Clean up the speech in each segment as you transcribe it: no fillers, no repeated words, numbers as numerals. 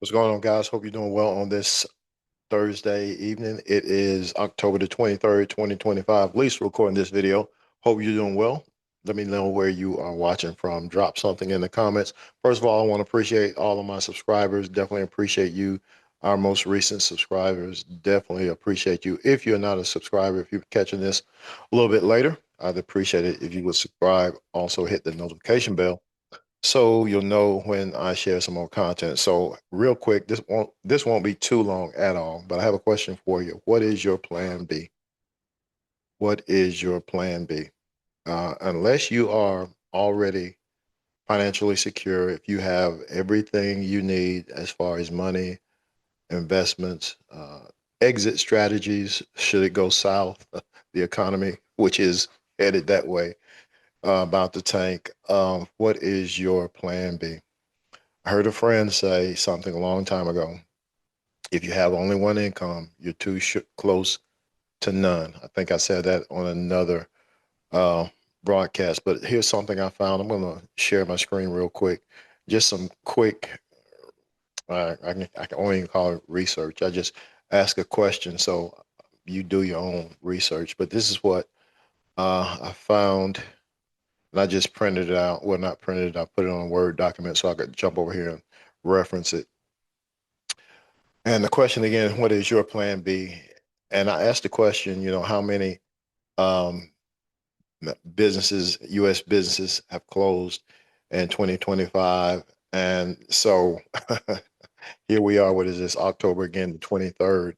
What's going on, guys? Hope you're doing well on this Thursday evening. It is October the 23rd, 2025. Least recording this video. Hope you're doing well. Let me know where you are watching from. Drop something in the comments. First of all, I want to appreciate all of my subscribers. Definitely appreciate you, our most recent subscribers. Definitely appreciate you. If you're not a subscriber, if you're catching this a little bit later, I'd appreciate it if you would subscribe. Also, hit the notification bell so you'll know when I share some more content. So real quick, this won't be too long at all, but I have a question for you. What is your plan B? What is your plan B? Unless you are already financially secure, if you have everything you need as far as money, investments, exit strategies, should it go south, the economy, which is headed that way, about the tank, what is your plan B? I heard a friend say something a long time ago. If you have only one income, you're too close to none. I think I said that on another uh, broadcast, but here's something I found. I'm going to share my screen real quick. Just some quick, I can only call it research. I just ask a question so you do your own research. But this is what I found, and I just printed it out. Well, not printed it, I put it on a Word document so I could jump over here and reference it. And the question again, what is your plan B? And I asked the question, how many um, businesses, U.S. businesses have closed in 2025? And so here we are, what is this, October again, the 23rd.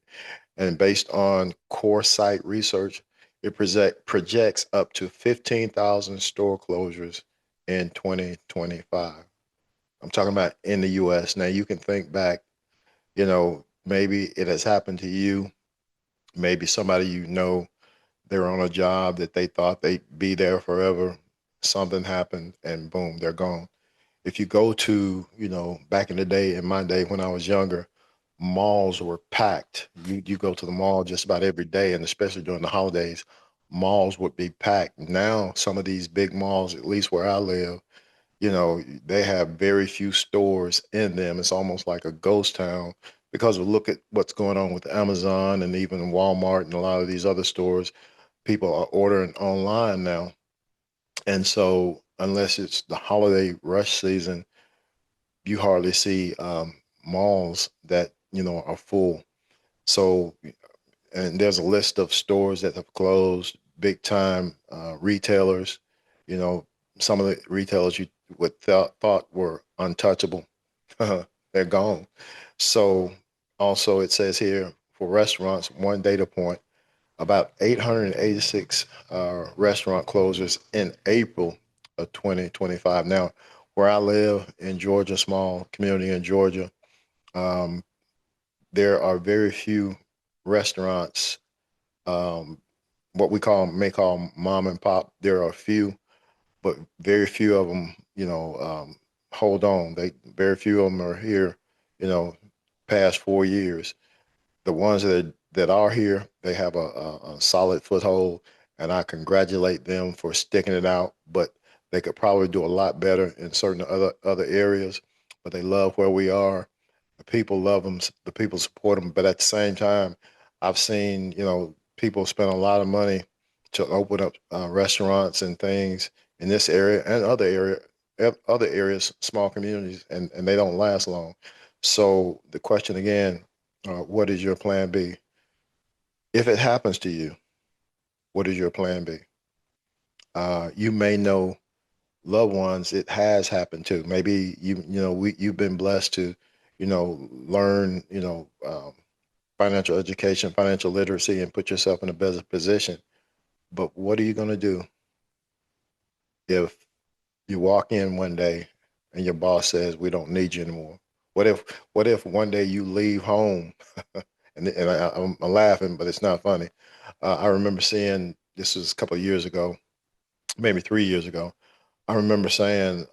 And based on core site research, it projects up to 15,000 store closures in 2025. I'm talking about in the U.S. Now you can think back, maybe it has happened to you. Maybe somebody they're on a job that they thought they'd be there forever. Something happened and boom, they're gone. If you go to, back in the day, in my day when I was younger, malls were packed. You go to the mall just about every day, and especially during the holidays, malls would be packed. Now, some of these big malls, at least where I live, they have very few stores in them. It's almost like a ghost town because of look at what's going on with Amazon and even Walmart and a lot of these other stores. People are ordering online now. And so, unless it's the holiday rush season, you hardly see malls that, are full. So, and there's a list of stores that have closed, big time retailers, you know, some of the retailers you would thought were untouchable, they're gone. So also it says here for restaurants, one data point, about 886 restaurant closures in April of 2025. Now, where I live in Georgia, small community in Georgia, um, there are very few restaurants, um, what we may call mom and pop. There are a few, but very few of them, hold on. Very few of them are here, you know, past 4 years. The ones that are here, they have a solid foothold, and I congratulate them for sticking it out. But they could probably do a lot better in certain other areas. But they love where we are. The people love them. The people support them. But at the same time, I've seen people spend a lot of money to open up restaurants and things in this area and other areas, small communities, and they don't last long. So the question again, what is your plan B? If it happens to you, what is your plan B? You may know loved ones it has happened to. Maybe you've been blessed to, learn, financial education, financial literacy, and put yourself in a better position. But what are you going to do if you walk in one day and your boss says we don't need you anymore? What if one day you leave home I'm laughing, but it's not funny. I remember seeing this was a couple of years ago, maybe 3 years ago. I remember seeing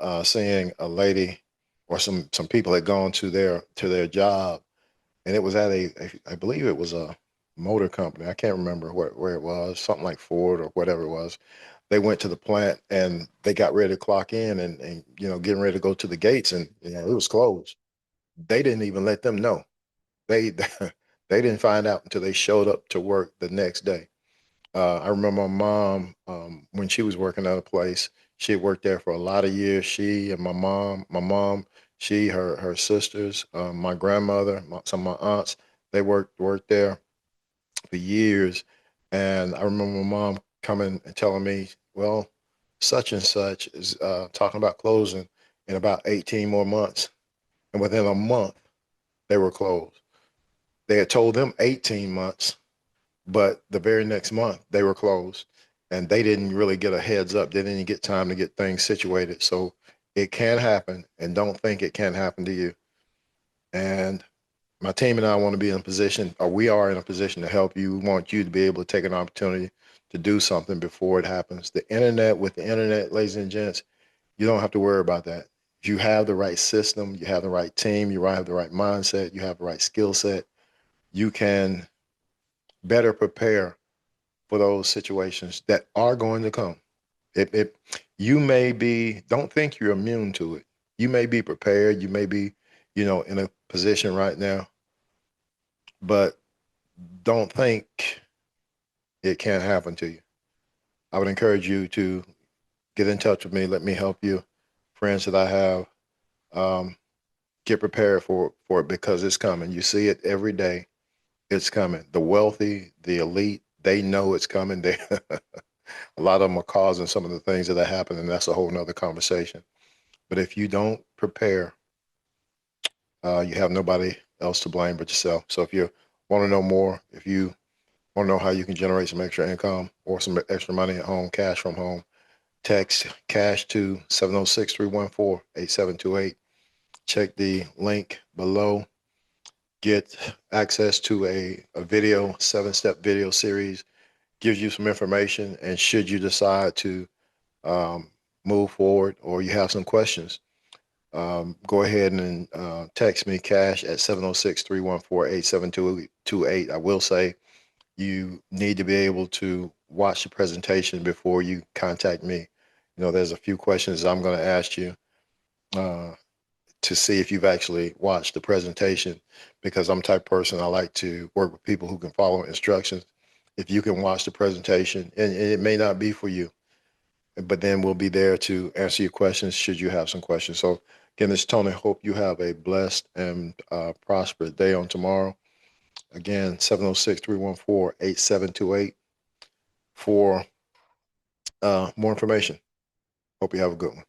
a lady or some people had gone to their job, and it was at I believe it was a motor company. I can't remember where it was, something like Ford or whatever it was. They went to the plant and they got ready to clock in and getting ready to go to the gates, and it was closed. They didn't even let them know. They they didn't find out until they showed up to work the next day. I remember my mom, when she was working at a place. She had worked there for a lot of years. She and my mom, she, her sisters, my grandmother, some of my aunts, they worked there for years. And I remember my mom coming and telling me, well, such and such is talking about closing in about 18 more months. And within a month, they were closed. They had told them 18 months, but the very next month they were closed, and they didn't really get a heads up. They didn't get time to get things situated. So it can happen, and don't think it can't happen to you. And my team and I want to be in a position, or we are in a position to help you. We want you to be able to take an opportunity to do something before it happens. With the internet, ladies and gents, you don't have to worry about that. If you have the right system, you have the right team, you have the right mindset, you have the right skill set, you can better prepare for those situations that are going to come. It you may be, don't think you're immune to it. You may be prepared, you may be, in a position right now, but don't think it can't happen to you. I would encourage you to get in touch with me. Let me help you. Friends that I have, um, get prepared for it because it's coming. You see it every day. It's coming. The wealthy, the elite, they know it's coming. They a lot of them are causing some of the things that are happening. And that's a whole nother conversation. But if you don't prepare, you have nobody else to blame but yourself. So if you want to know more, if you want to know how you can generate some extra income or some extra money at home, cash from home, text cash to 706-314-8728. Check the link below. Get access to a video, 7-step video series, gives you some information. And should you decide to um, move forward or you have some questions, go ahead and text me cash at 706-314-8728. I will say you need to be able to watch the presentation before you contact me. There's a few questions I'm going to ask you uh, to see if you've actually watched the presentation, because I'm the type of person I like to work with people who can follow instructions. If you can watch the presentation, and it may not be for you, but then we'll be there to answer your questions should you have some questions. So again, this is Tony. Hope you have a blessed and prosperous day on tomorrow. Again, 706-314-8728 for more information. Hope you have a good one.